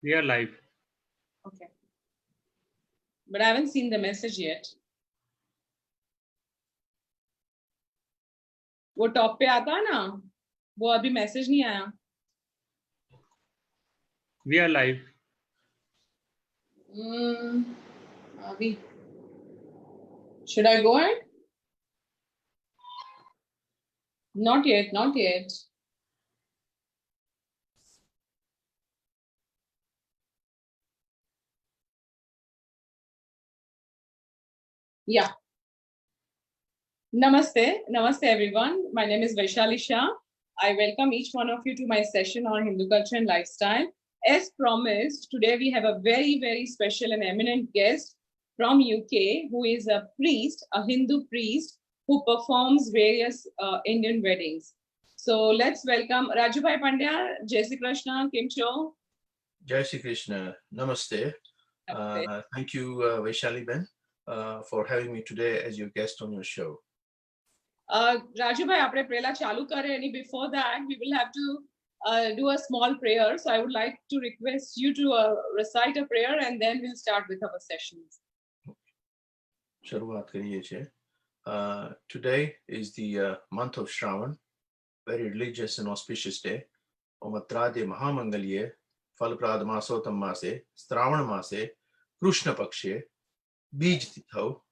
We are live. Okay. But I haven't seen the message yet. वो top पे आता है ना, वो अभी मैसेज नहीं आया. We are live. अभी. Should I go ahead? Not yet, not yet. Yeah. Namaste. Namaste, everyone. My name is Vaishali Shah. I welcome each one of you to my session on Hindu culture and lifestyle. As promised, today we have a very, very special and eminent guest from UK, who is a priest, a Hindu priest, who performs various Indian weddings. So let's welcome Raju Pandya. Jai Shri Krishna, Kim Cho. Jai Shri Krishna. Namaste. Thank you, Vaishali Ben, for having me today as your guest on your show. Raju bhai, apne prela chalu kare, and before that, we will have to do a small prayer. So I would like to request you to recite a prayer, and then we'll start with our sessions. Sharuat kariye che. Today is the month of Shravan, very religious and auspicious day. Omatrade Mahamangalye, Falprad Masotam Mase, Stravan Mase, Krishna Pakshe, Bij Titho,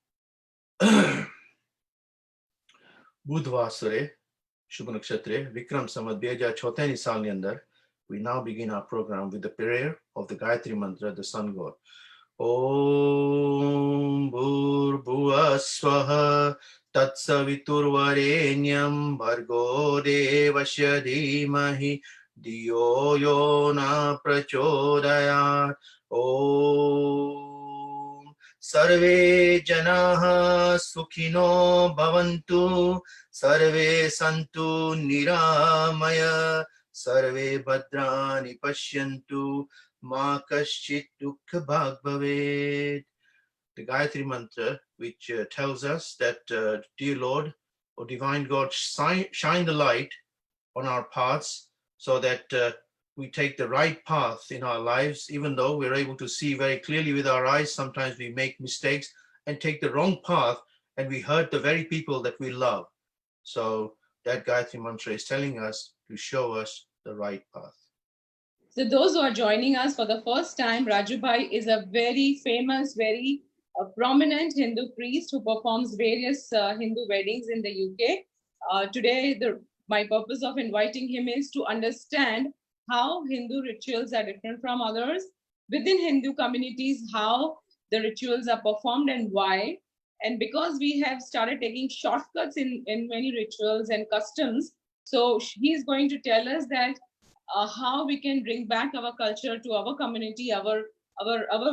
Budvasare, Shubhanakshetre, Vikram Samad 2036 साल के अंदर, we now begin our program with the prayer of the Gayatri Mantra, the Sun God. Om Bhurбhuva Swaha Tatsaviturvarenyam Bhargo Devasya Dhimahi Diyo Yo Na Prachodayat. Om Sarve Janaha Sukhino Bhavantu Sarve Santu Niramaya Sarve Bhadrani Pashyantu Ma Kaschit Dukkha Bhag Bhaved. The Gayatri Mantra, which tells us that, dear Lord, or Divine God, shine the light on our paths so that we take the right path in our lives. Even though we're able to see very clearly with our eyes, sometimes we make mistakes and take the wrong path, and we hurt the very people that we love. So that Gayatri Mantra is telling us to show us the right path. So those who are joining us for the first time, Raju bhai is a very famous, very prominent Hindu priest who performs various Hindu weddings in the UK. Today, my purpose of inviting him is to understand how Hindu rituals are different from others, within Hindu communities, how the rituals are performed and why. And because we have started taking shortcuts in many rituals and customs, so he is going to tell us that how we can bring back our culture to our community, our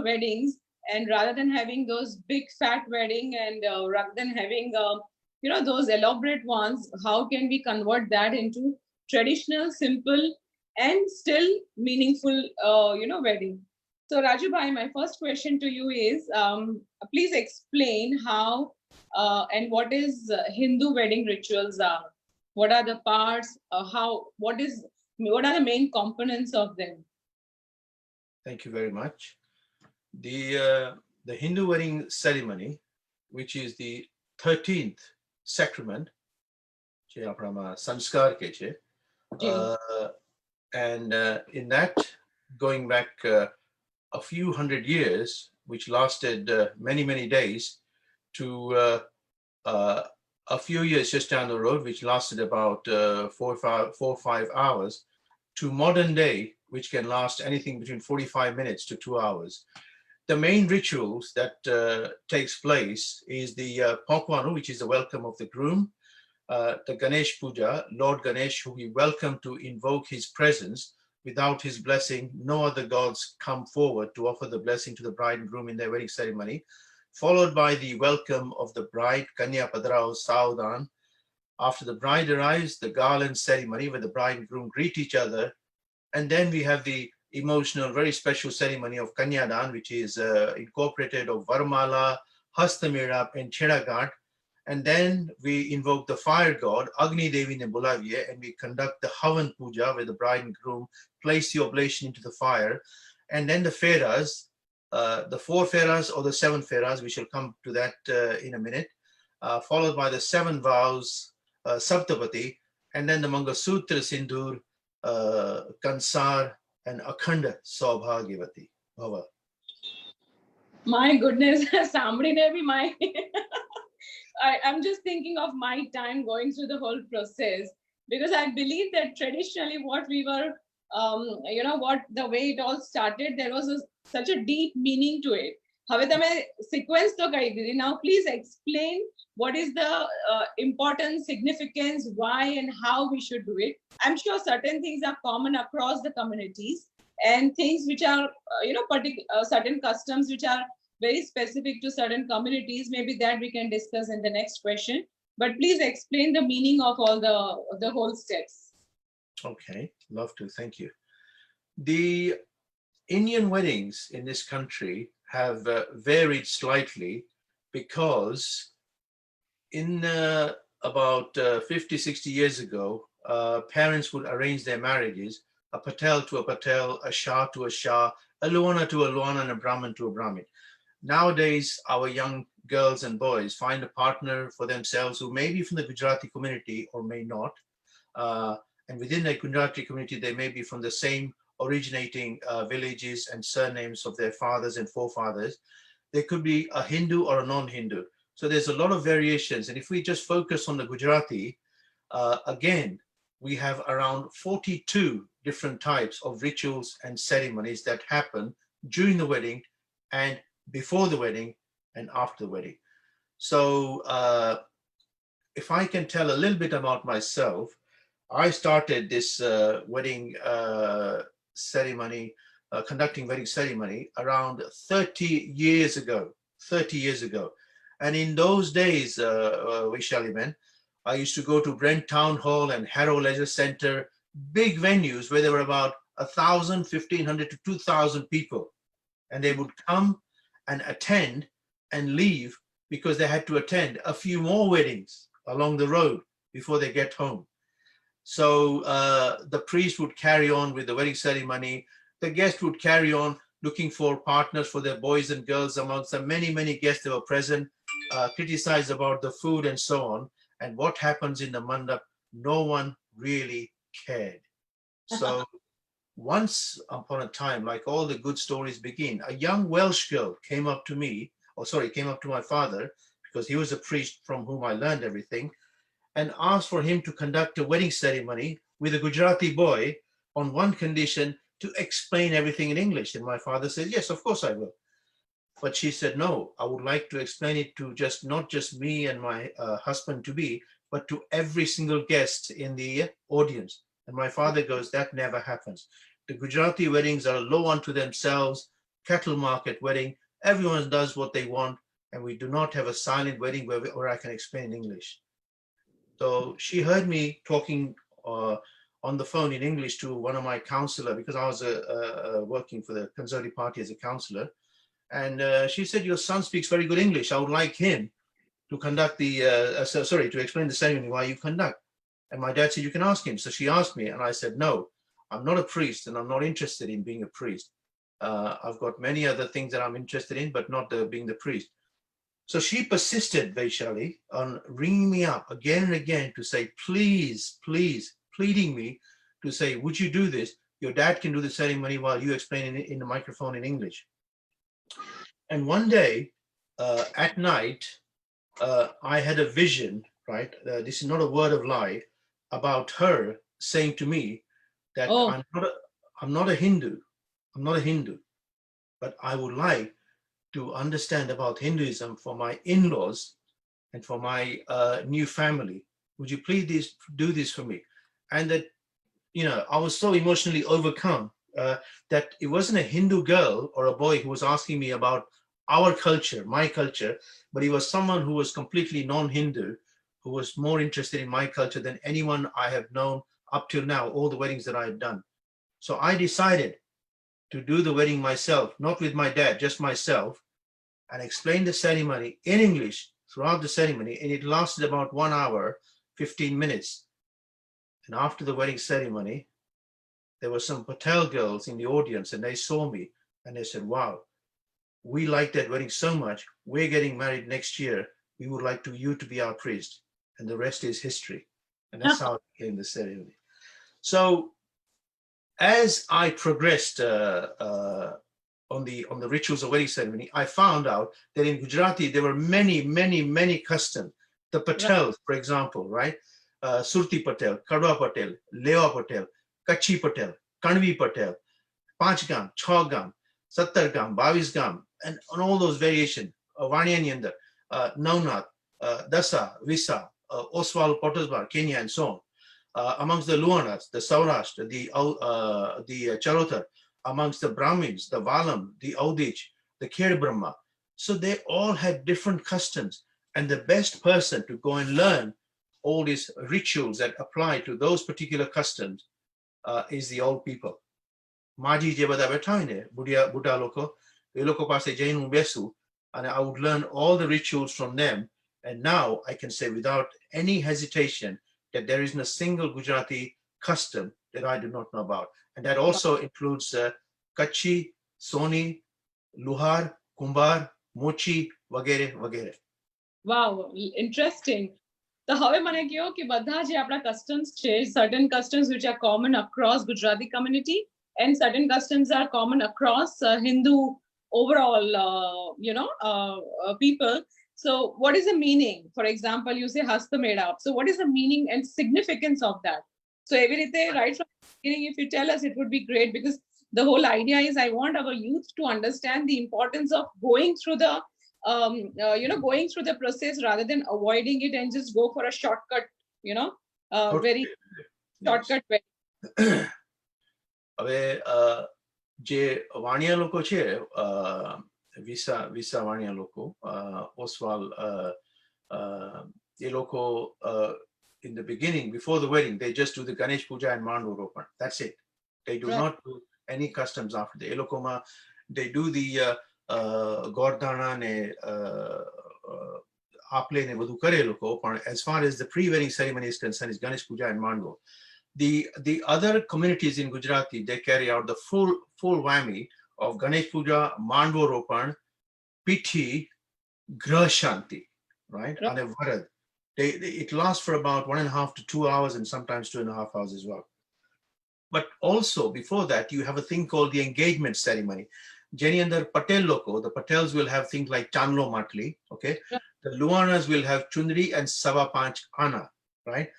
weddings, and rather than having those big fat wedding and rather than having those elaborate ones, how can we convert that into traditional, simple, and still meaningful wedding? So Raju bhai, my first question to you is, please explain how and what is Hindu wedding rituals are. What are the parts? What are the main components of them? Thank you very much. The Hindu wedding ceremony, which is the 13th sacrament, sanskar ke che, and in that, going back a few hundred years, which lasted many days, to a few years just down the road, which lasted about 4 or 5 hours, to modern day, which can last anything between 45 minutes to 2 hours. The main rituals that takes place is the Pokwanu, which is the welcome of the groom, the Ganesh Puja, Lord Ganesh, who we welcome to invoke his presence. Without his blessing, no other gods come forward to offer the blessing to the bride and groom in their wedding ceremony, followed by the welcome of the bride, Kanya Padrao Saudan. After the bride arrives, the garland ceremony where the bride and groom greet each other. And then we have the emotional, very special ceremony of Kanyadan, which is incorporated of Varmala, Hastamirap, and Cheragat. And then we invoke the fire god, Agni Devi Nebulavye, and we conduct the Havan Puja, where the bride and groom place the oblation into the fire. and then the Feras, the 4 Feras or the 7 Feras, we shall come to that in a minute, followed by the 7 vows, Saptapati, and then the Manga Sutra, Sindur, Kansar, and Akhanda Saubhagyavati. Bhava. My goodness, Samrine bhi my. I'm just thinking of my time going through the whole process, because I believe that traditionally what we were, what the way it all started, there was such a deep meaning to it. હવે તમે sequence તો કહી દીધી. Now please explain what is the important significance, why and how we should do it. I'm sure certain things are common across the communities, and things which are, certain customs which are very specific to certain communities, maybe that we can discuss in the next question. But please explain the meaning of all the whole steps. Okay, love to, thank you. The Indian weddings in this country have varied slightly, because in about 50, 60 years ago, parents would arrange their marriages, a Patel to a Patel, a Shah to a Shah, a Luana to a Luana, and a Brahmin to a Brahmin. Nowadays, our young girls and boys find a partner for themselves who may be from the Gujarati community or may not. And within the Gujarati community, they may be from the same originating villages and surnames of their fathers and forefathers. They could be a Hindu or a non-Hindu. So there's a lot of variations. And if we just focus on the Gujarati, again, we have around 42 different types of rituals and ceremonies that happen during the wedding and before the wedding and after the wedding. So if I can tell a little bit about myself, I started this wedding ceremony, conducting wedding ceremony around 30 years ago. 30 years ago. And in those days, Vaishali, I used to go to Brent Town Hall and Harrow Leisure Center, big venues where there were about 1,000, 1,500 to 2,000 people. And they would come and attend and leave, because they had to attend a few more weddings along the road before they get home. So the priest would carry on with the wedding ceremony. The guest would carry on looking for partners for their boys and girls. Amongst the many, many guests that were present, criticize about the food and so on. And what happens in the mandap, no one really cared. So once upon a time, like all the good stories begin, a young Welsh girl came up to my father, because he was a priest from whom I learned everything, and asked for him to conduct a wedding ceremony with a Gujarati boy on one condition, to explain everything in English. And my father said, yes, of course I will. But she said, no, I would like to explain it to not just me and my husband to be, but to every single guest in the audience. And my father goes, that never happens. The Gujarati weddings are low unto themselves, cattle market wedding. Everyone does what they want. And we do not have a silent wedding where I can explain in English. So she heard me talking on the phone in English to one of my councillor, because I was working for the Conservative Party as a councillor. And she said, your son speaks very good English. I would like him to conduct to explain the ceremony while you conduct. And my dad said, you can ask him. So she asked me, and I said, no, I'm not a priest, and I'm not interested in being a priest. I've got many other things that I'm interested in, but not being the priest. So she persisted, Vaishali, on ringing me up again and again to say, please, please, pleading me to say, would you do this? Your dad can do the ceremony while you explain in the microphone in English. And one day at night, I had a vision, right? This is not a word of lie, about her saying to me that I'm not a Hindu. I'm not a Hindu, but I would like to understand about Hinduism for my in-laws and for my new family. Would you please do this for me? And that, I was so emotionally overcome that it wasn't a Hindu girl or a boy who was asking me about our culture, my culture, but he was someone who was completely non-Hindu, who was more interested in my culture than anyone I have known up till now, all the weddings that I had done. So I decided to do the wedding myself, not with my dad, just myself, and explain the ceremony in English throughout the ceremony. And it lasted about 1 hour, 15 minutes. And after the wedding ceremony, there were some Patel girls in the audience, and they saw me And they said, wow, we like that wedding so much. We're getting married next year. We would like you to be our priest. And the rest is history. And that's how it became the ceremony. So as I progressed on the rituals of wedding ceremony, I found out that in Gujarati, there were many, many, many customs. The Patels, for example, right? Surti Patel, Kadwa Patel, Lewa Patel, Kachi Patel, Kanvi Patel, Panch Gam, Chho Gam, Sattar Gam, Bavis Gam, and on all those variations, Vaniyan Yandar, Navnath, Dasa, Visa, Oswal, Pottersbar, Kenya, and so on. Amongst the Luanas, the Saurashtra, the Charotar, amongst the Brahmins, the Valam, the Audich, the Kher Brahma. So they all had different customs. And the best person to go and learn all these rituals that apply to those particular customs is the old people. Maji je bada betha hoy ne, Buddha loko, e loko પાસે જઈને હું બેસું અને I would learn all the rituals from them. And now I can say without any hesitation that there isn't a single Gujarati custom that I do not know about. And that also includes Kachi, Soni, Luhar, Kumbar, Mochi, vagere, vagere. Wow, interesting. So હવે મને કહો કે બધા જે આપણા customs છે, certain customs which are common across Gujarati community and certain customs are common across Hindu overall, people. So what is the meaning? For example, you say Hasta made up. So what is the meaning and significance of that? So every day, right from the beginning, if you tell us, it would be great, because the whole idea is I want our youth to understand the importance of going through the going through the process rather than avoiding it and just go for a shortcut, very shortcut way. હવે જે વાણિયા લોકો છે, visa વાણિયા લોકો, ઓસવાલ, એ લોકો in the beginning, before the wedding, they just do the Ganesh Puja and Mandu Ropan. That's it. They do not do any customs after that. Elokoma, they do the Gordana ne Aple ne Vadu Kare loko, but as far as the pre-wedding ceremony is concerned, is Ganesh Puja and Mandu. The other communities in Gujarati, they carry out the full whammy of Ganesh Puja, Mandu Ropan, Pithi, Grah Shanti, right? And a Varad. It lasts for about 1.5 to 2 hours and sometimes 2.5 hours as well. But also before that, you have a thing called the engagement ceremony. Jeni andar Patel loko, the Patels will have things like Chanlo Matli, okay? The Luanas will have Chundri and Sava Panch Ana, right?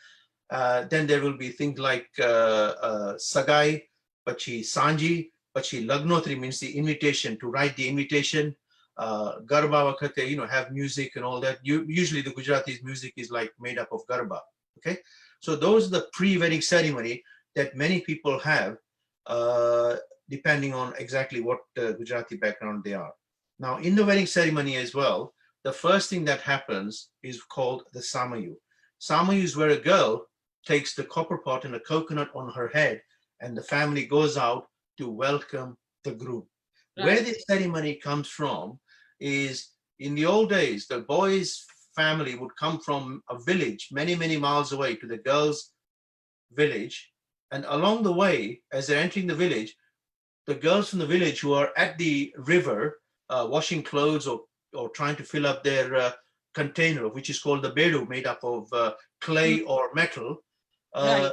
Then there will be things like Sagai, Pachi Sanji, Pachi Lagnotri means the invitation, to write the invitation. Garba wakate, have music and all that. Usually the Gujarati's music is like made up of Garba, okay? So those are the pre-wedding ceremony that many people have, depending on exactly what Gujarati background they are. Now, in the wedding ceremony as well, the first thing that happens is called the Samayu. Samayu is where a girl takes the copper pot and a coconut on her head, and the family goes out to welcome the groom. Right. Where this ceremony comes from is, in the old days, the boy's family would come from a village many, many miles away to the girl's village. And along the way, as they're entering the village, the girls from the village who are at the river washing clothes or trying to fill up their container, which is called the bedu, made up of clay or metal, right.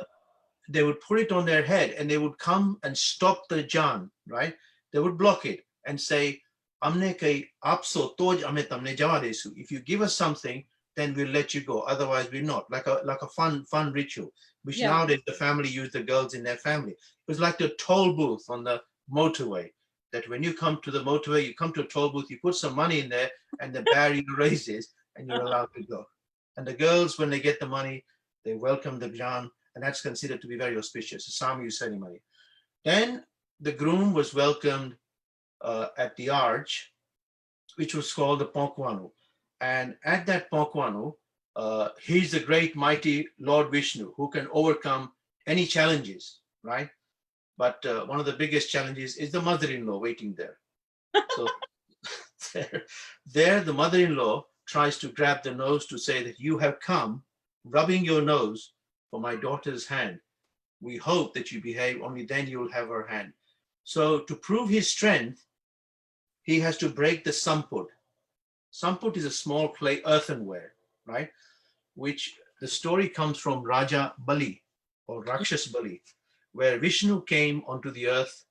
They would put it on their head and they would come and stop the Jan, right? They would block it and say, Amne kai apso toj ame tamne jawa desu. If you give us something, then we'll let you go. Otherwise, we're not. Like a fun ritual, which nowadays the family use the girls in their family. It was like the toll booth on the motorway, that when you come to the motorway, you come to a toll booth, you put some money in there and the barrier raises and you're allowed to go. And the girls, when they get the money, they welcome the Jan, and that's considered to be very auspicious, a Samayu ceremony. Then the groom was welcomed at the arch, which was called the Ponkwanu. And at that Ponkwanu, he's the great mighty Lord Vishnu who can overcome any challenges, right? But one of the biggest challenges is the mother-in-law waiting there. So there the mother-in-law tries to grab the nose to say that you have come rubbing your nose for my daughter's hand. We hope that you behave, only then you'll have her hand. So to prove his strength, he has to break the samput. Samput is a small clay earthenware, right? Which the story comes from Raja Bali or Rakshas Bali, where Vishnu came onto the earth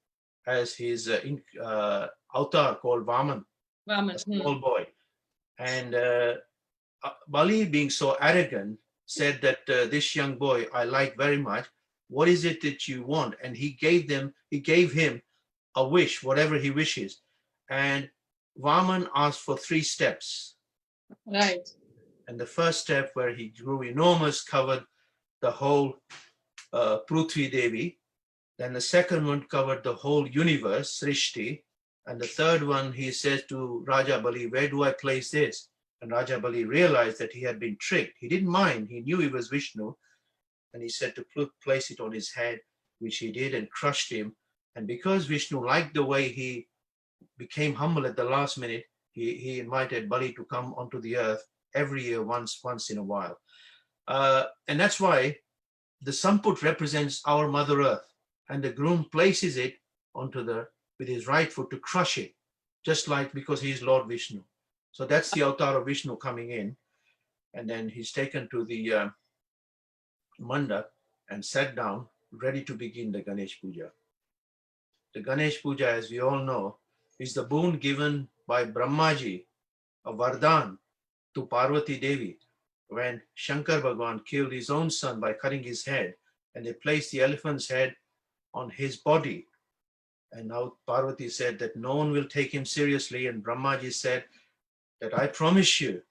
as his avatar called Vaman, a small boy. And Bali, being so arrogant, said that this young boy I like very much. What is it that you want? And he gave him a wish, whatever he wishes. And Vaman asked for 3 steps. Right. And the first step, where he grew enormous, covered the whole Prithvi Devi. Then the second one covered the whole universe, Srishti. And the third one, he says to Raja Bali, where do I place this? And Raja Bali realized that he had been tricked. He didn't mind. He knew he was Vishnu. And he said to place it on his head, which he did, and crushed him. And because Vishnu liked the way he became humble at the last minute, he invited Bali to come onto the earth every year, once in a while. And that's why the samput represents our Mother Earth. And the groom places it with his right foot to crush it, just like, because he is Lord Vishnu. So that's the avatar of Vishnu coming in. And then he's taken to the mandap and sat down, ready to begin the Ganesh Puja. The Ganesh Puja, as we all know, is the boon given by Brahmaji, a Vardhan, to Parvati Devi, when Shankar Bhagwan killed his own son by cutting his head, and they placed the elephant's head on his body. And now Parvati said that no one will take him seriously, and Brahmaji said that I promise you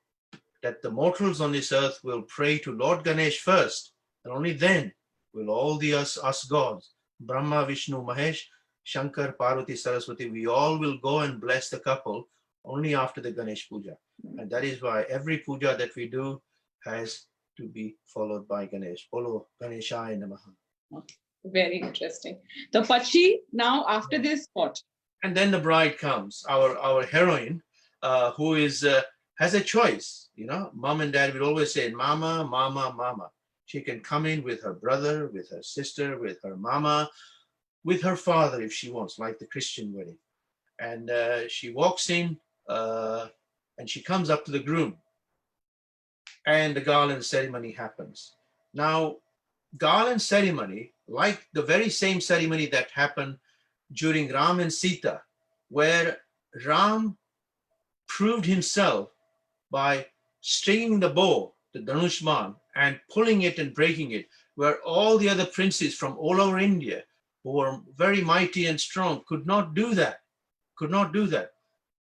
that the mortals on this earth will pray to Lord Ganesh first, and only then will all the us gods, Brahma, Vishnu, Mahesh, Shankar, Parvati, Saraswati, we all will go and bless the couple only after the Ganesh Puja. And that is why every puja that we do has to be followed by Ganesh. Bolo Ganeshaya Namaha. Very interesting. The Pachi, now after this, what? And then the bride comes, our heroine, who is has a choice. You know, mom and dad will always say, Mama, Mama, Mama. She can come in with her brother, with her sister, with her mama, with her father if she wants, like the Christian wedding. And she walks in and she comes up to the groom. And the garland ceremony happens. Now, garland ceremony, like the very same ceremony that happened during Ram and Sita, where Ram proved himself by stringing the bow, the Dhanushman, and pulling it and breaking it, where all the other princes from all over India, who were very mighty and strong, could not do that.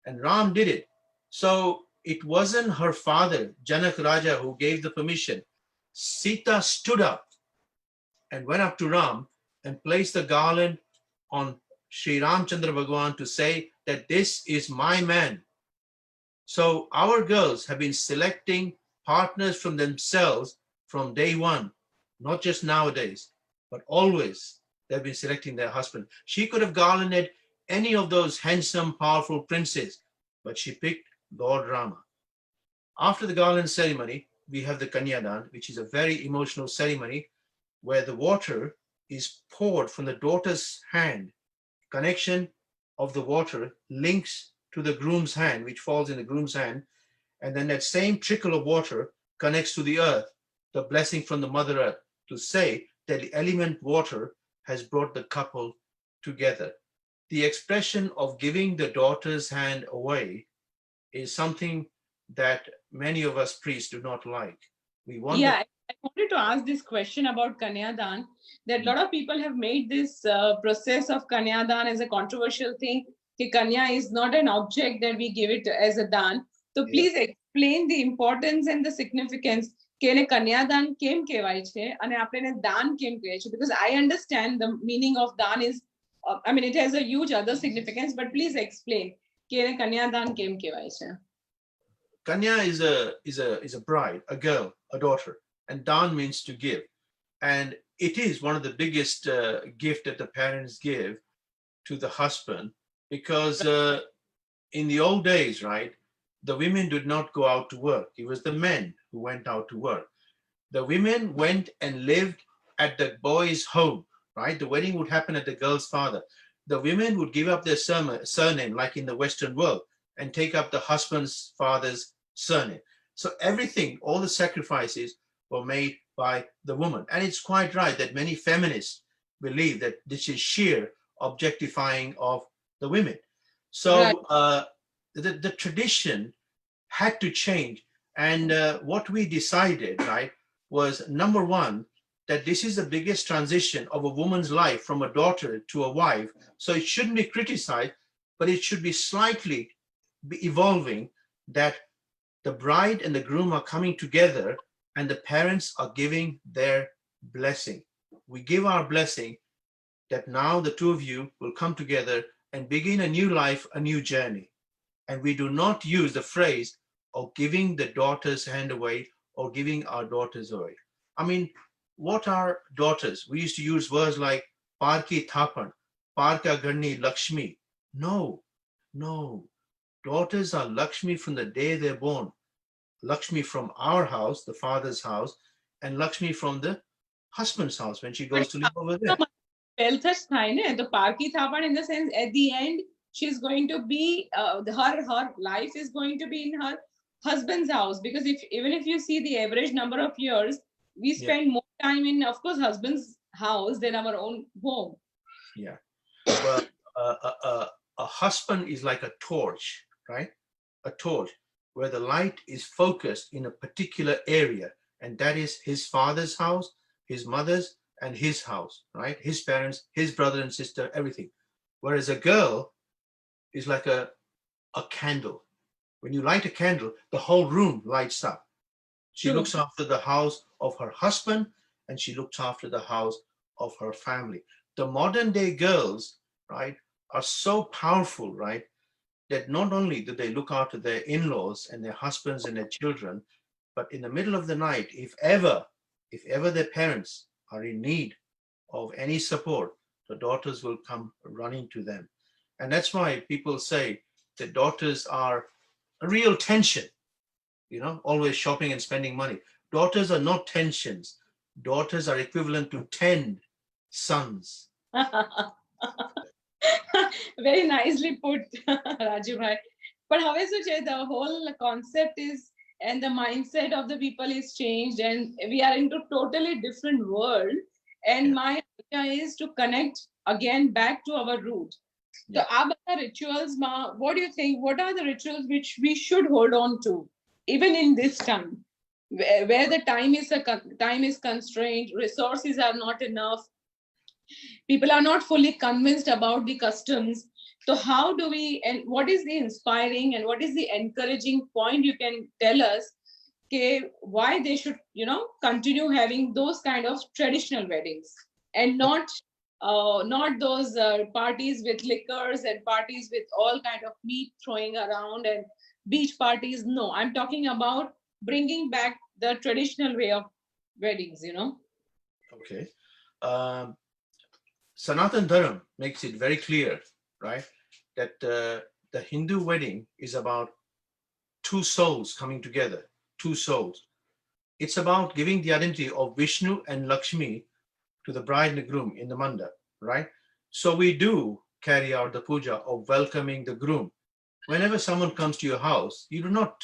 And Ram did it. So it wasn't her father, Janak Raja, who gave the permission. Sita stood up and went up to Ram and placed the garland on Sri Ramchandra Bhagwan to say that this is my man. So our girls have been selecting partners from themselves from day one, not just nowadays, but always they've been selecting their husband. She could have garlanded any of those handsome, powerful princes, but she picked Lord Rama. After the garland ceremony, we have the Kanyadan, which is a very emotional ceremony where the water is poured from the daughter's hand. Connection of the water links to the groom's hand, which falls in the groom's hand. And then that same trickle of water connects to the earth, the blessing from the Mother Earth, to say that the element water has brought the couple together. The expression of giving the daughter's hand away is something that many of us priests do not like. We want I wanted to ask this question about Kanyadan, that a lot of people have made this process of Kanyadan as a controversial thing. Kanya is not an object that we give it as a dan. So please explain the importance and the significance. Kanyadan kem kehvaય છે અને આપણે એને દાન કેમ કહે છે? Because I understand the meaning of dan is, it has a huge other significance, but please explain. Kanyadan kem kehvaય છે? Kanya is a bride, a girl, a daughter, and dan means to give. And it is one of the biggest gift that the parents give to the husband, because in the old days, right, the women did not go out to work. It was the men who went out to work. The women went and lived at the boy's home, right? The wedding would happen at the girl's father. the women would give up their surname, like in the Western world, and take up the husband's father's surname. So everything, all the sacrifices were made by the woman. And it's quite right that many feminists believe that this is sheer objectifying of the women. So the tradition had to change. And what we decided, right, was number one, that this is the biggest transition of a woman's life from a daughter to a wife. So it shouldn't be criticized, but it should be slightly evolving, that the bride and the groom are coming together and the parents are giving their blessing. We give our blessing that now the two of you will come together and begin a new life, a new journey. And we do not use the phrase of giving the daughter's hand away or giving our daughters away. I mean, what are daughters? We used to use words like Parki Thapan, Parka Garni Lakshmi. No, no. Daughters are Lakshmi from the day they're born. Lakshmi from our house, the father's house, and Lakshmi from the husband's house when she goes to live over there. The Parki Thapan, in the sense, at the end, she's going to be, her life is going to be in her husband's house. Because even if you see the average number of years, we spend more time in, of course, husband's house than our own home. Yeah. Well, a husband is like a torch, right? A torch where the light is focused in a particular area, and that is his father's house, his mother's, and his house, right? His parents, his brother and sister, everything. Whereas a girl is like a candle. When you light a candle, the whole room lights up. She looks after the house of her husband, and she looks after the house of her family. The modern day girls, right, are so powerful, right, that not only do they look after their in-laws and their husbands and their children, but in the middle of the night, if ever their parents are in need of any support, the daughters will come running to them. And that's why people say that daughters are a real tension, you know, always shopping and spending money. Daughters are not tensions. Daughters are equivalent to 10 sons. Very nicely put, Raju bhai. But however, the whole concept is, and the mindset of the people is changed, and we are into totally different world. And my idea is to connect again back to our root. So, rituals, ma, what do you think? What are the rituals which we should hold on to, even in this time, where the time is constrained, resources are not enough, people are not fully convinced about the customs. So how do we, and what is the inspiring and what is the encouraging point you can tell us, okay, why they should, continue having those kind of traditional weddings, and not those parties with liquors and parties with all kind of meat throwing around and beach parties. No, I'm talking about bringing back the traditional way of weddings. Okay. Sanatan Dharam makes it very clear, right, that the Hindu wedding is about two souls coming together, two souls. It's about giving the identity of Vishnu and Lakshmi to the bride and the groom in the manda, right? So we do carry out the puja of welcoming the groom. Whenever someone comes to your house, you do not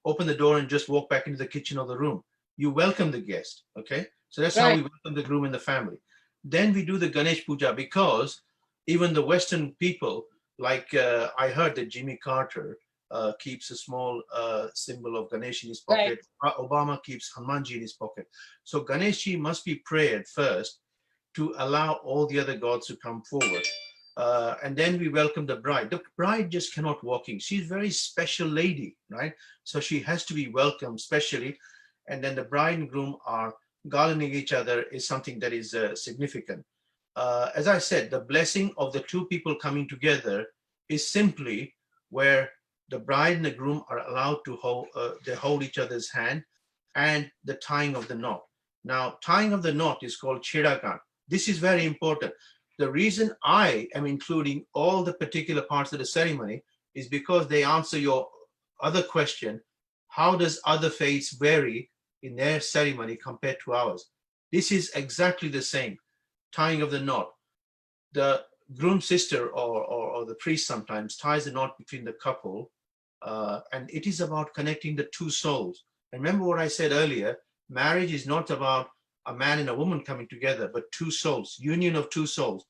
open the door and just walk back into the kitchen or the room. You welcome the guest, okay? So that's how we welcome the groom and the family. Then we do the Ganesh Puja, because even the Western people, like I heard that Jimmy Carter keeps a small symbol of Ganesh in his pocket. Right. Obama keeps Hanumanji in his pocket. So Ganeshji must be prayed first to allow all the other gods to come forward. And then we welcome the bride. The bride just cannot walk in. She's a very special lady, right? So she has to be welcomed specially. And then the bride and groom are garlanding each other is something that is significant. As I said, the blessing of the two people coming together is simply where the bride and the groom are allowed to hold each other's hand, and the tying of the knot. Now, tying of the knot is called Chedakan. This is very important. The reason I am including all the particular parts of the ceremony is because they answer your other question: how does other faiths vary in their ceremony compared to ours? This is exactly the same. Tying of the knot. The groom's sister or the priest sometimes ties a knot between the couple, and it is about connecting the two souls. And remember what I said earlier, marriage is not about a man and a woman coming together, but two souls, union of two souls.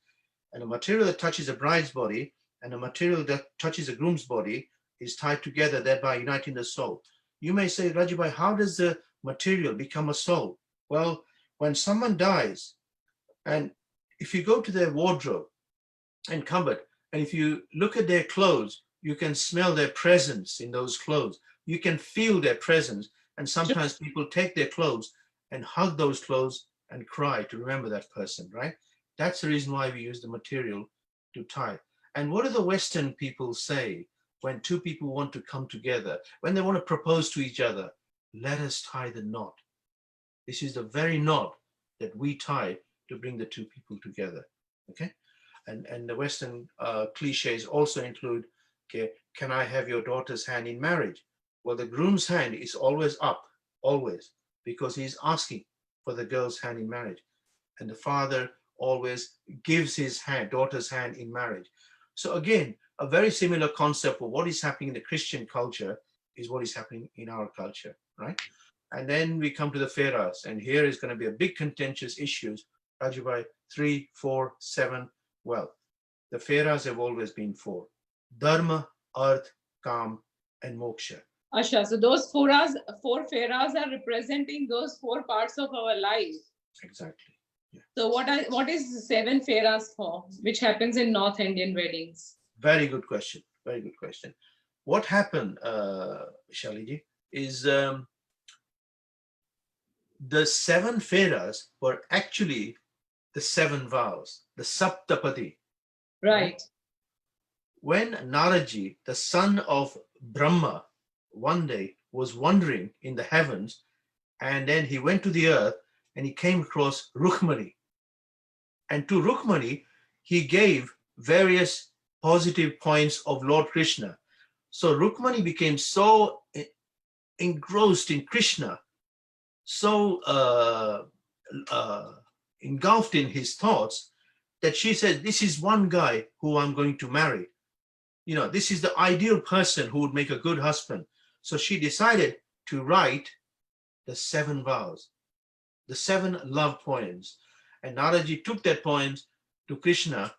And a material that touches a bride's body and a material that touches a groom's body is tied together, thereby uniting the soul. You may say, Rajubhai, how does the material become a soul? Well, when someone dies, and if you go to their wardrobe and cupboard, and if you look at their clothes, you can smell their presence in those clothes. You can feel their presence. And sometimes people take their clothes and hug those clothes and cry to remember that person, right? That's the reason why we use the material to tie. And what do the Western people say when two people want to come together, when they want to propose to each other? Let us tie the knot. This is the very knot that we tie to bring the two people together, okay? And the Western cliches also include, okay, can I have your daughter's hand in marriage? Well, the groom's hand is always up, always, because he's asking for the girl's hand in marriage. And the father always gives his hand, daughter's hand in marriage. So again, a very similar concept of what is happening in the Christian culture is what is happening in our culture, right? And then we come to the Feras, and here is going to be a big contentious issues. Rajubhai, 3, 4, 7. Well, the Feras have always been 4. Dharma, Arth, Kam, and Moksha. Asha, so those four Feras are representing those 4 parts of our life. Exactly. Yeah. So what is the 7 Feras for, which happens in North Indian weddings? Very good question. Very good question. What happened, Shaliji, is the 7 Feras were actually the 7 vows, the Saptapadi. Right. When Naraji, the son of Brahma, one day was wandering in the heavens, and then he went to the earth and he came across Rukmani. And to Rukmani, he gave various positive points of Lord Krishna. So Rukmani became so engrossed in Krishna, so engulfed in his thoughts, that she said, this is one guy who I'm going to marry. You know, this is the ideal person who would make a good husband. So she decided to write the 7 vows, the 7 love poems. And Naraji took that poems to Krishna,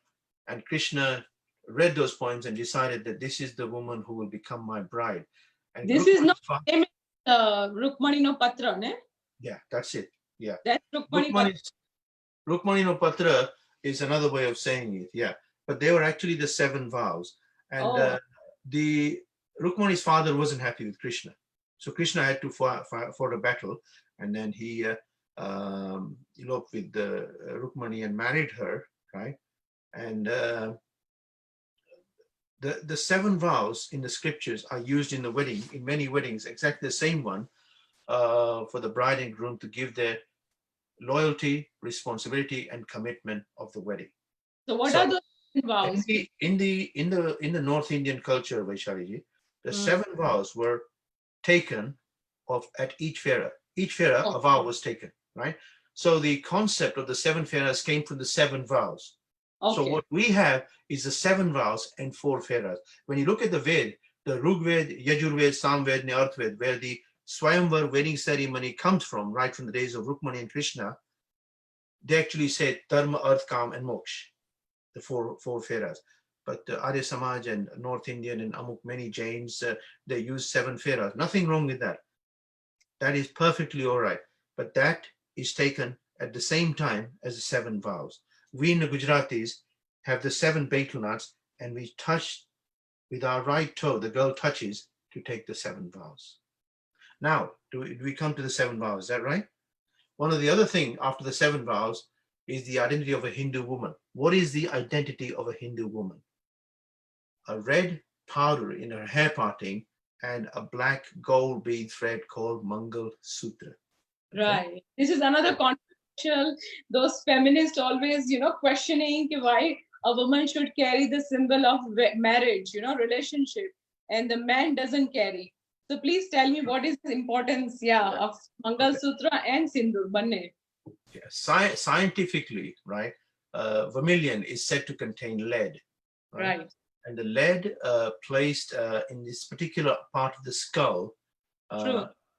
and Krishna read those poems and decided that this is the woman who will become my bride. And this is not Rukmani no Patra, ne? Yeah, that's it. Yeah. That's Rukmani no Patra is another way of saying it. Yeah. But they were actually the 7 vows. And the Rukmani's father wasn't happy with Krishna. So Krishna had to fought a battle, and then he eloped with Rukmani and married her, right? And the 7 vows in the scriptures are used in the wedding, in many weddings, exactly the same one, for the bride and groom to give their loyalty, responsibility, and commitment of the wedding. So what are those vows? In the North Indian culture, Vaishali, the 7 vows were taken at each Fera. Each Fera, a vow was taken, right? So the concept of the 7 Feras came from the 7 vows. Okay. So what we have is the 7 vows and 4 Feras. When you look at the Ved, the Rigved, Yajurved, Samved, Nyarthved, where the Swayamvar wedding ceremony comes from, right from the days of Rukmani and Krishna, they actually said Dharma, Arth, Kam, and Moksha, the four Feras. But Arya Samaj and North Indian and many Jains, they use 7 Feras. Nothing wrong with that. That is perfectly all right. But that is taken at the same time as the 7 vows. We in the Gujaratis have the 7 betel nuts, and we touch with our right toe, the girl touches to take the 7 vows. Now, do we come to the 7 vows? Is that right? One of the other things after the 7 vows is the identity of a Hindu woman. What is the identity of a Hindu woman? A red powder in her hair parting and a black gold bead thread called Manga Sutra. Okay? Right. This is another controversial. Those feminists always, questioning why a woman should carry the symbol of marriage, relationship, and the man doesn't carry. So please tell me what is the importance, of Manga Sutra and Sindur, banne. Yeah. Scientifically, right? vermilion is said to contain lead. Right. And the lead placed in this particular part of the skull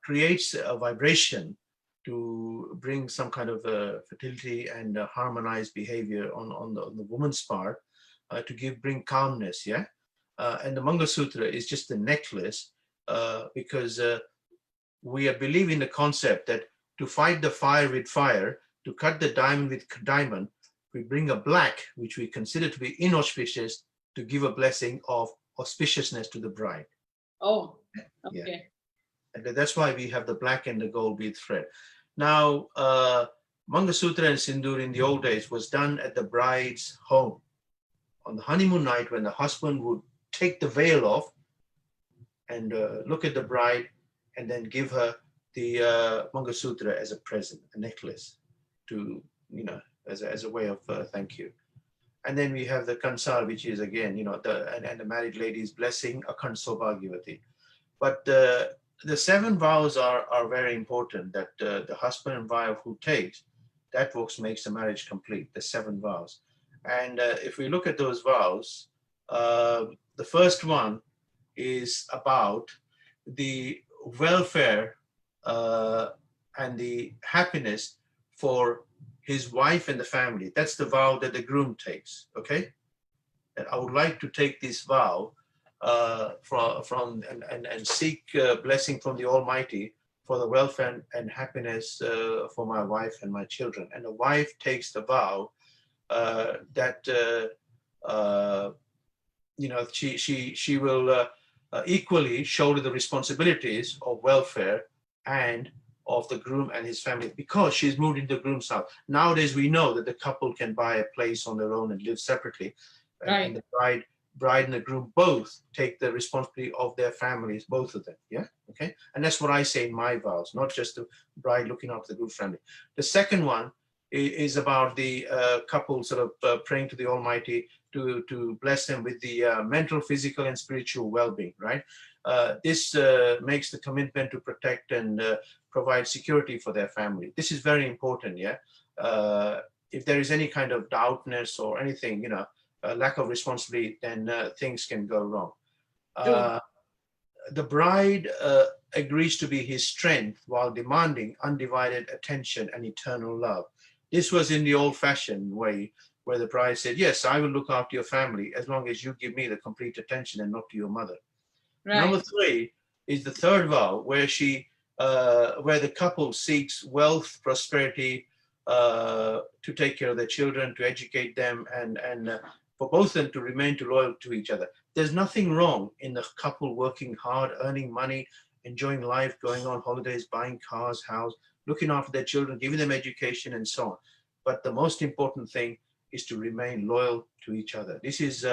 creates a vibration to bring some kind of fertility and harmonized behavior on the woman's part, to bring calmness. Yeah. And the Manga Sutra is just a necklace, because we are believing the concept that to fight the fire with fire, to cut the diamond with diamond, we bring a black, which we consider to be inauspicious, to give a blessing of auspiciousness to the bride. Oh, okay. Yeah. And that's why we have the black and the gold bead thread. Now, Manga Sutra and Sindoor in the old days was done at the bride's home. On the honeymoon night, when the husband would take the veil off and look at the bride and then give her the Manga Sutra as a present, a necklace, to, as a way of thank you. And then we have the Kansar, which is again, the married lady's blessing, Akhand Saubhagyavati. But the 7 vows are very important, that the husband and wife who takes, that makes the marriage complete, the 7 vows. And if we look at those vows, the first one is about the welfare and the happiness for his wife and the family. That's the vow that the groom takes, okay? And I would like to take this vow from and seek blessing from the Almighty for the welfare and happiness for my wife and my children. And the wife takes the vow that she will equally shoulder the responsibilities of welfare and of the groom and his family, because she's moved into the groom's house. Nowadays, we know that the couple can buy a place on their own and live separately. Right. And the bride and the groom both take the responsibility of their families, both of them. Yeah. Okay. And that's what I say in my vows, not just the bride looking after the groom family. The second one is about the couple sort of praying to the Almighty to bless them with the mental, physical, and spiritual well-being, right? This makes the commitment to protect and provide security for their family. This is very important, yeah? If there is any kind of doubtness or anything, lack of responsibility, then things can go wrong. The bride agrees to be his strength while demanding undivided attention and eternal love. This was in the old-fashioned way, where the bride said, yes, I will look after your family as long as you give me the complete attention and not to your mother. Right. Number 3 is the third vow, where where the couple seeks wealth, prosperity, to take care of their children, to educate them, and for both of them to remain loyal to each other. There's nothing wrong in the couple working hard, earning money, enjoying life, going on holidays, buying cars, house, looking after their children, giving them education, and so on. But the most important thing is to remain loyal to each other. This is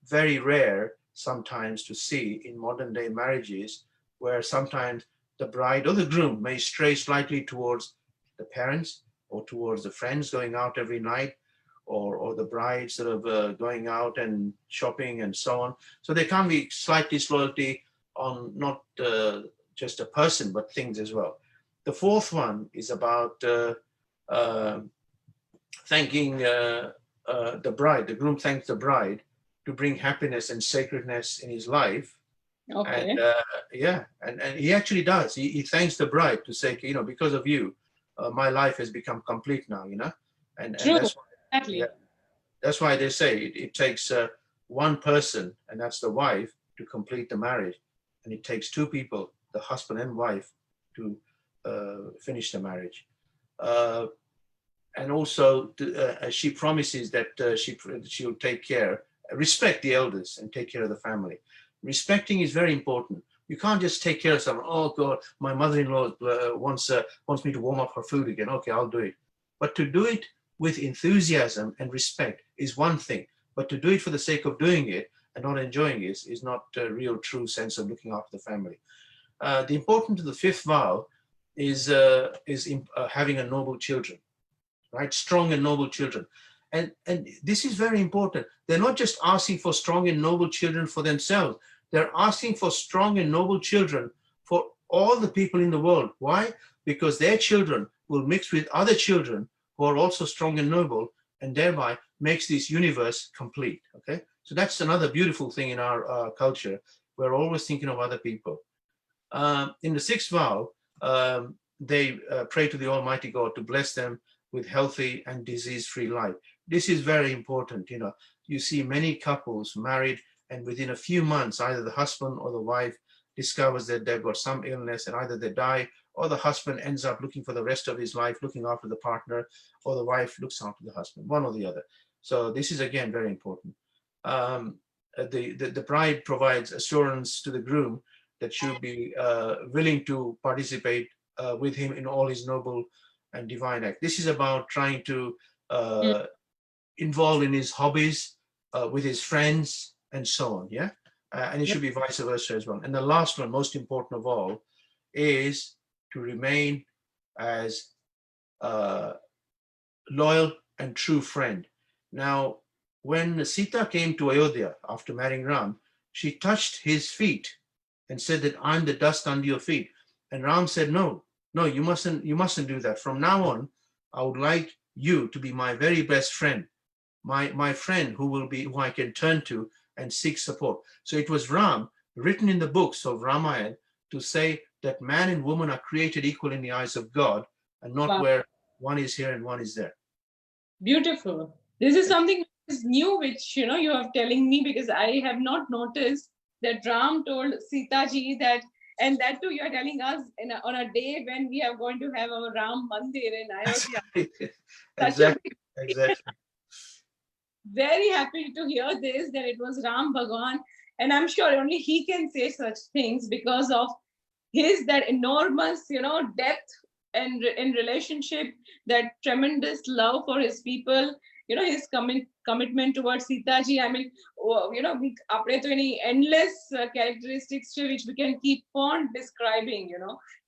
very rare sometimes to see in modern day marriages, where sometimes the bride or the groom may stray slightly towards the parents or towards the friends going out every night, or the bride sort of going out and shopping and so on. So there can be slight disloyalty on not just a person, but things as well. The fourth one is about thanking the bride. The groom thanks the bride to bring happiness and sacredness in his life. Okay. And he actually does. He thanks the bride to say, because of you, my life has become complete now, And that's why, exactly. That's why they say it takes one person, and that's the wife, to complete the marriage. And it takes 2 people, the husband and wife, to finish the marriage. And also, she promises that she'll take care, respect the elders, and take care of the family. Respecting is very important. You can't just take care of someone. Oh God, my mother-in-law wants me to warm up her food again. Okay, I'll do it. But to do it with enthusiasm and respect is one thing. But to do it for the sake of doing it and not enjoying it is not a real true sense of looking after the family. The importance of the 5th vow is having a noble children, right? Strong and noble children. And this is very important. They're not just asking for strong and noble children for themselves. They're asking for strong and noble children for all the people in the world. Why? Because their children will mix with other children who are also strong and noble, and thereby makes this universe complete. Okay, so that's another beautiful thing in our culture. We're always thinking of other people. In the sixth vow, they pray to the Almighty God to bless them with healthy and disease-free life. This is very important. You know, you see many couples married, and within a few months, either the husband or the wife discovers that they've got some illness, and either they die, or the husband ends up looking for the rest of his life, looking after the partner, or the wife looks after the husband, one or the other. So this is, again, very important. The bride provides assurance to the groom that she'll be willing to participate with him in all his noble and divine acts. This is about trying to involve in his hobbies, with his friends, and so on, yeah? And it should be vice versa as well. And the last one, most important of all, is to remain as a loyal and true friend. Now, when Sita came to Ayodhya after marrying Ram, she touched his feet and said that I'm the dust under your feet. And Ram said, no, you mustn't do that. From now on, I would like you to be my very best friend, my friend who I can turn to and seek support. So it was Ram, written in the books of Ramayana, to say that man and woman are created equal in the eyes of God, and not where one is here and one is there. Beautiful. This is something new, which you are telling me, because I have not noticed that Ram told Sita ji that, and that too you are telling us on a day when we are going to have our Ram Mandir in Ayodhya. Exactly. Very happy to hear this, that it was Ram Bhagwan, and I'm sure only he can say such things because of his that enormous depth and in relationship, that tremendous love for his people, his commitment towards Sita ji. I mean, we apne to any endless characteristics which we can keep on describing,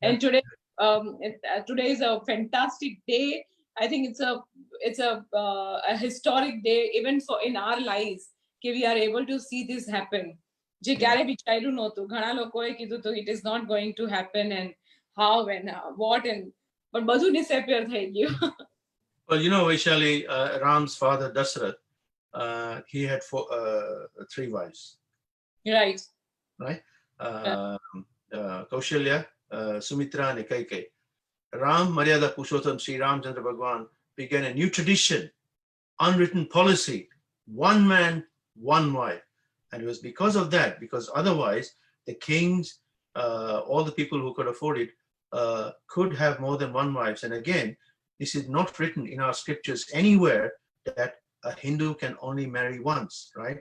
and today is a fantastic day. I think it's a historic day even for in our lives, that we are able to see this happen. જે ક્યારે વિચાર્યું નહોતું, ઘણા લોકોએ કીધું તો it is not going to happen, and how and what, and but બધું disappear થઈ ગયું. Well, Vaishali, Ram's father Dasarath, he had three wives. Right. Kaushalya, Sumitra, and Kaikai. Ram Maryada Purushottam Sri Ramchandra Bhagwan began a new tradition, unwritten policy, one man, one wife. And it was because of that, because otherwise the kings, all the people who could afford it, could have more than one wife. And again, this is not written in our scriptures anywhere that a Hindu can only marry once, right?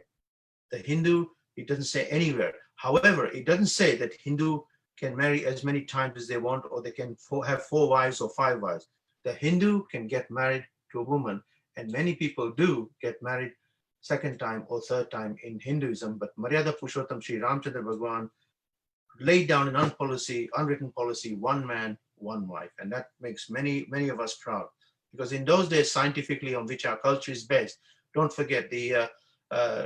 The Hindu, it doesn't say anywhere. However, it doesn't say that Hindu can marry as many times as they want, or they can have 4 wives or 5 wives. The Hindu can get married to a woman, and many people do get married second time or third time in Hinduism. But Maryada Purushottam Sri Ramchandra Bhagwan laid down an unwritten policy, one man, one wife. And that makes many of us proud, because in those days, scientifically, on which our culture is based, don't forget the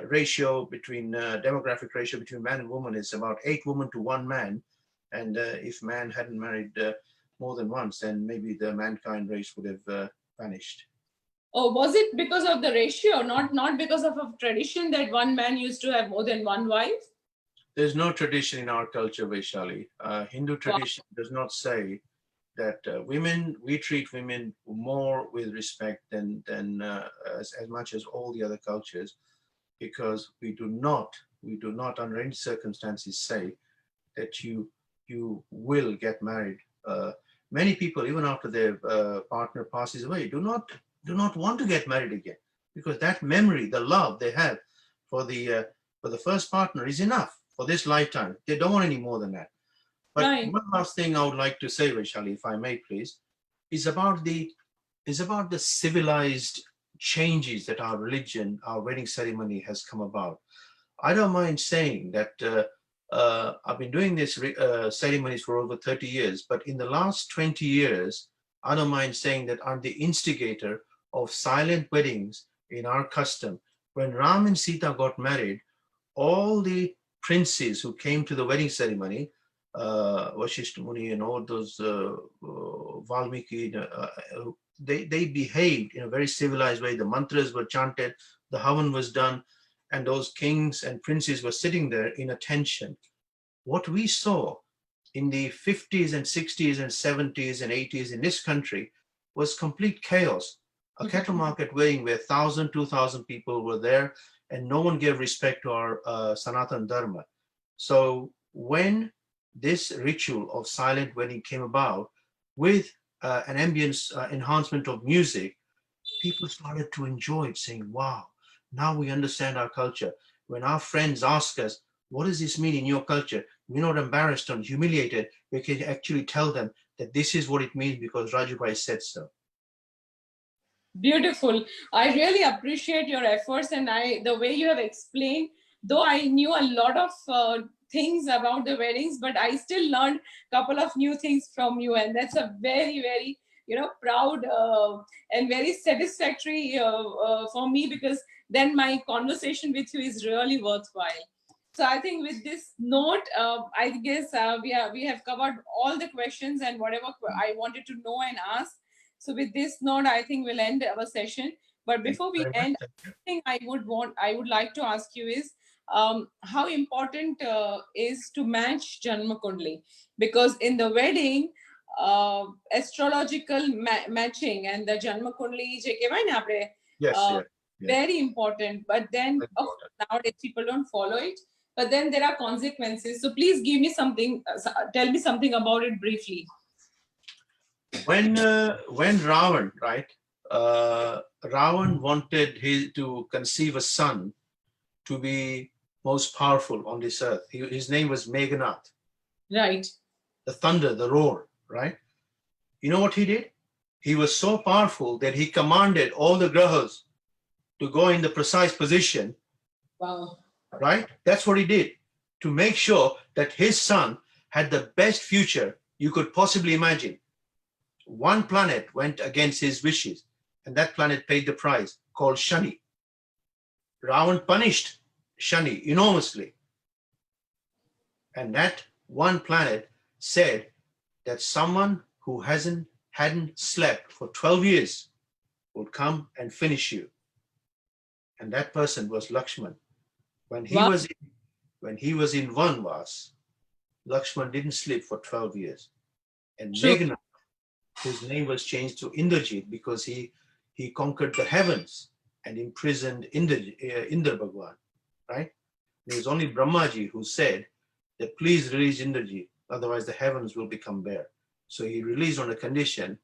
ratio between demographic ratio between man and woman is about 8 women to 1 man. And if man hadn't married more than once, then maybe the mankind race would have vanished. Oh, was it because of the ratio, not because of a tradition that one man used to have more than one wife? There's no tradition in our culture, Vaishali. Hindu tradition does not say that we treat women more with respect than as much as all the other cultures, because we do not under any circumstances say that you will get married. Many people, even after their partner passes away, do not want to get married again, because that memory, the love they have for the first partner is enough for this lifetime. They don't want any more than that. But one last thing I would like to say, Vaishali, if I may, please, is about the civilized changes that our religion, our wedding ceremony has come about. I don't mind saying that I've been doing this ceremonies for over 30 years, but in the last 20 years, I don't mind saying that I'm the instigator of silent weddings in our custom. When Ram and Sita got married, all the princes who came to the wedding ceremony, Vashishta Muni and all those Valmiki, they behaved in a very civilized way. The mantras were chanted, the havan was done, and those kings and princes were sitting there in attention. What we saw in the 50s and 60s and 70s and 80s in this country was complete chaos. A cattle market weighing where 1,000, 2,000 people were there, and no one gave respect to our Sanatan Dharma. So when this ritual of silent wedding came about with an ambience enhancement of music, people started to enjoy it, saying, wow, now we understand our culture. When our friends ask us, what does this mean in your culture? We're not embarrassed or humiliated. We can actually tell them that this is what it means because Rajubai said so. Beautiful. I really appreciate your efforts, and the way you have explained, though I knew a lot of things about the weddings, but I still learned a couple of new things from you, and that's a very, very, proud and very satisfactory for me, because then my conversation with you is really worthwhile. So I think with this note, I guess we have covered all the questions and whatever I wanted to know and ask. So with this note, I think we'll end our session. But before we end, the thing I would like to ask you is how important is to match Janma Kundali, because in the wedding, astrological matching and the Janma Kundali, Yes. very important. But then nowadays people don't follow it. But then there are consequences. So please give me something. Tell me something about it briefly. When Ravan, right? Ravan wanted to conceive a son to be most powerful on this earth. His name was Meghanath. Right. The thunder, the roar, right? You know what he did? He was so powerful that he commanded all the grahas to go in the precise position. Wow. Right? That's what he did, to make sure that his son had the best future you could possibly imagine. One planet went against his wishes, and that planet paid the price, called Shani. Ravan punished Shani enormously. And that one planet said that someone who hadn't slept for 12 years would come and finish you. And that person was Lakshman. When he was in Vanvas, Lakshman didn't sleep for 12 years. And Meghanath, whose name was changed to Indrajit because he conquered the heavens and imprisoned Indra Bhagwan, right? It was only Brahmaji who said that please release Indrajit, otherwise the heavens will become bare. So he released on a condition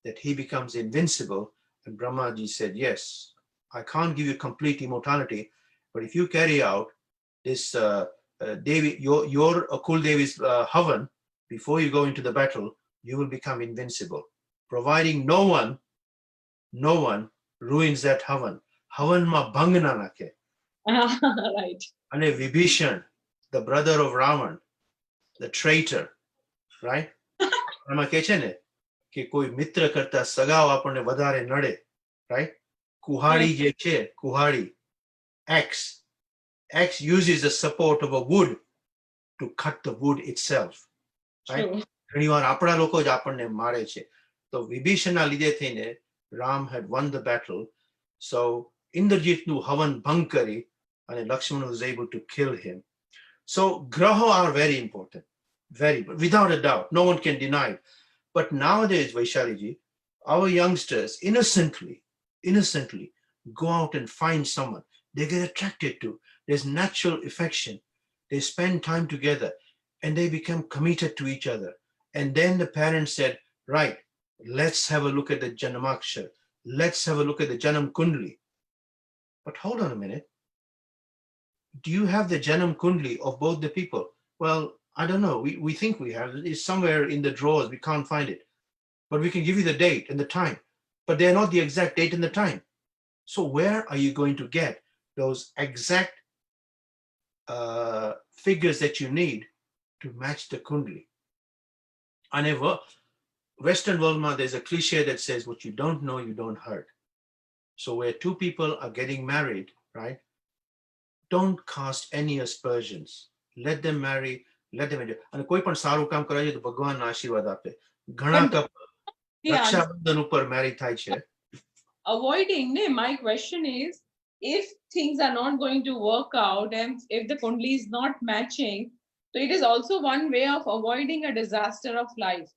that he becomes invincible, and Brahmaji said, yes, I can't give you complete immortality, but if you carry out this Devi, your Kul Devi's Havan, before you go into the battle, you will become invincible, providing no one ruins that Havan. Havan ma bhangna nake. Right. And Vibhishan, the brother of Ravan, the traitor, right? એમાં કહે છે ને કે કોઈ મિત્ર કરતા સગાઓ આપણને વધારે નડે, right? કુહાડી જે છે, કુહાડી, X uses the support of a wood to cut the wood itself, right? ઘણીવાર આપણા લોકો જ આપણને મારે છે. તો વિભીષણના લીધે થઈને Ram had won the battle. So Indrajitનું હવન ભંગ કરી અને Lakshmana was able to kill him. So graha are very important, without a doubt, no one can deny it. But nowadays, Vaishali, our youngsters innocently go out and find someone they get attracted to. There's natural affection. They spend time together and they become committed to each other. And then the parents said, right, let's have a look at the Janamakshar. Let's have a look at the Janam Kundali. But hold on a minute. Do you have the Janam Kundali of both the people? Well, I don't know. We think we have it. It's somewhere in the drawers. We can't find it. But we can give you the date and the time. But they're not the exact date and the time. So where are you going to get those exact figures that you need to match the Kundali? And Western world, there's a cliche that says, what you don't know, you don't hurt. So where two people are getting married, right? Don't cast any aspersions. Let them marry. Let them enjoy. And કોઈ પણ સારું કામ કરાય તો ભગવાન આશીર્વાદ આપે. ઘણા Yeah, રક્ષાબંધન ઉપર marriage થાય છે. avoiding, my question is, if things are not going to work out and if the kundli is not matching, so it is also one way of avoiding a disaster of life.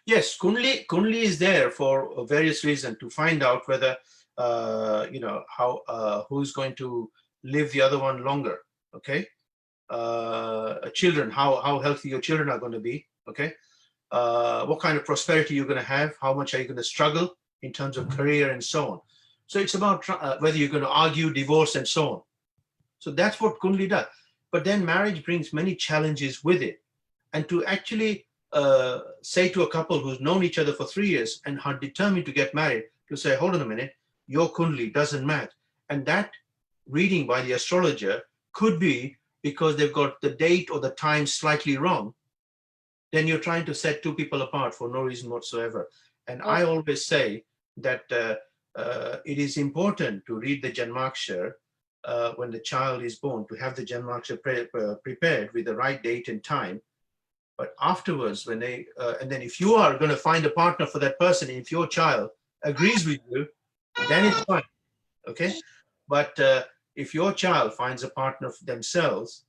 Yes, Kundali is there for various reasons to find out whether how who's going to live the other one longer. Okay, children, how healthy your children are going to be. Okay, what kind of prosperity you're going to have, how much are you going to struggle in terms of career and so on. So it's about whether you're going to argue, divorce, and so on. So that's what Kundali does. But then marriage brings many challenges with it, and to actually say to a couple who's known each other for 3 years and are determined to get married, to say, hold on a minute, your Kundali doesn't match. And that reading by the astrologer could be because they've got the date or the time slightly wrong. Then you're trying to set two people apart for no reason whatsoever. And I always say that it is important to read the Janmakshar when the child is born, to have the Janmakshar prepared with the right date and time. But afterwards, when they, and then if you are going to find a partner for that person, if your child agrees with you, then it's fine. Okay. But if your child finds a partner for themselves,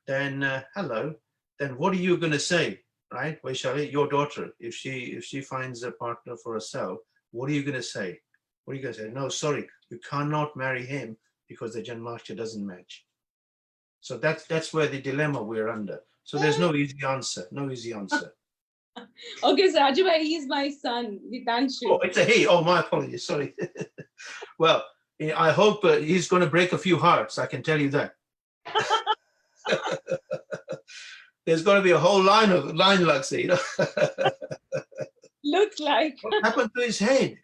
then hello, then what are you going to say, right? Vaishali, your daughter, if she finds a partner for herself, what are you going to say? What are you going to say? No, sorry, you cannot marry him because the Janmakshar doesn't match. So that's where the dilemma we're under. So there's no easy answer. No easy answer. Okay, so Raju bhai, he is my son, Vitanshu. Oh, it's a he. Oh, my apologies. Sorry. Well, I hope he's going to break a few hearts. I can tell you that. There's going to be a whole line, Laxi. Looks like. What happened to his head?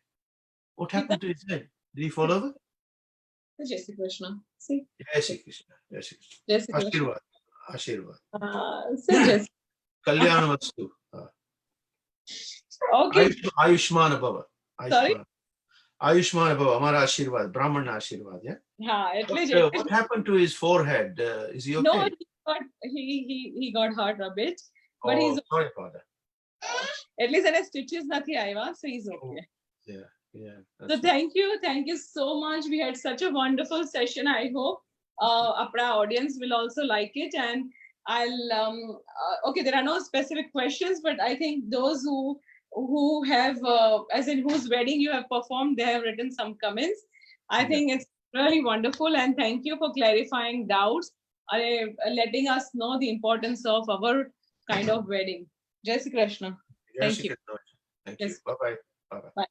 What happened to his head? Did he fall over? Jai Shri Krishna. See? Jai Shri Krishna. Jai Shri Krishna. Jai Shri Krishna. Ashirwad. Ashirwad. Kalyan Vastu. Okay. Ayushman Bhava. Sorry? Ayushman Bhava. Amara Ashirwad. Brahmana Ashirwad. Yeah. What happened to his forehead? Is he okay? No, he got hurt a bit. But he's sorry about that. At least any stitches nathi aaya, so he's okay. Yeah. Yeah. So thank you so much. We had such a wonderful session. I hope our audience will also like it. And I'll okay, there are no specific questions, but I think those who have as in whose wedding you have performed, they have written some comments. I think it's really wonderful, and thank you for clarifying doubts, letting us know the importance of our kind of wedding. Jai Shri Krishna. Thank you. Thank you. Bye-bye. Bye-bye. Bye.